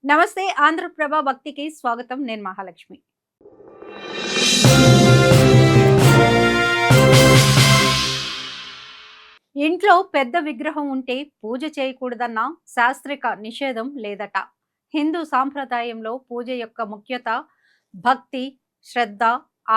నమస్తే ఆంధ్రప్రభ భక్తికి స్వాగతం. నేను మహాలక్ష్మి. ఇంట్లో పెద్ద విగ్రహం ఉంటే పూజ చేయకూడదన్న శాస్త్రిక నిషేధం లేదట. హిందూ సాంప్రదాయంలో పూజ యొక్క ముఖ్యత భక్తి, శ్రద్ధ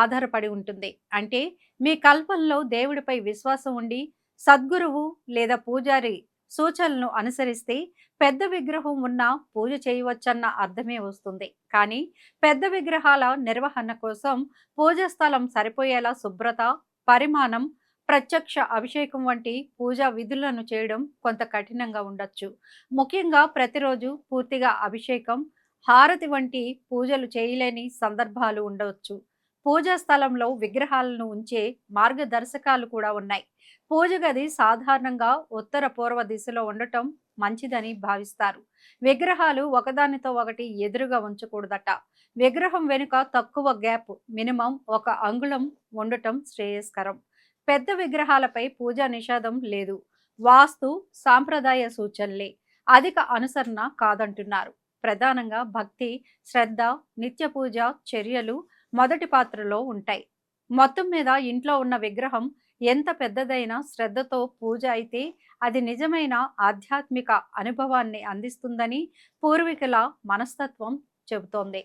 ఆధారపడి ఉంటుంది. అంటే మీ కల్పనలో దేవుడిపై విశ్వాసం ఉండి సద్గురువు లేదా పూజారి సూచనలను అనుసరిస్తే పెద్ద విగ్రహం ఉన్నా పూజ చేయవచ్చన్న అర్థమే వస్తుంది. కానీ పెద్ద విగ్రహాల నిర్వహణ కోసం పూజా స్థలం సరిపోయేలా శుభ్రత, పరిమాణం, ప్రత్యక్ష అభిషేకం వంటి పూజా విధులను చేయడం కొంత కఠినంగా ఉండొచ్చు. ముఖ్యంగా ప్రతిరోజు పూర్తిగా అభిషేకం, హారతి వంటి పూజలు చేయలేని సందర్భాలు ఉండవచ్చు. పూజా స్థలంలో విగ్రహాలను ఉంచే మార్గదర్శకాలు కూడా ఉన్నాయి. పూజ గది సాధారణంగా ఉత్తర పూర్వ దిశలో ఉండటం మంచిదని భావిస్తారు. విగ్రహాలు ఒకదానితో ఒకటి ఎదురుగా ఉంచకూడదట. విగ్రహం వెనుక తక్కువ గ్యాప్, మినిమం 1 అంగుళం ఉండటం శ్రేయస్కరం. పెద్ద విగ్రహాలపై పూజా నిషేధం లేదు. వాస్తు సాంప్రదాయ సూచనలే, అధిక అనుసరణ కాదంటున్నారు. ప్రధానంగా భక్తి, శ్రద్ధ, నిత్య పూజ చర్యలు మొదటి పాత్రలో ఉంటాయి. మొత్తం మీద ఇంట్లో ఉన్న విగ్రహం ఎంత పెద్దదైనా శ్రద్ధతో పూజ అయితే అది నిజమైన ఆధ్యాత్మిక అనుభవాన్ని అందిస్తుందని పూర్వీకుల మనస్తత్వం చెబుతోంది.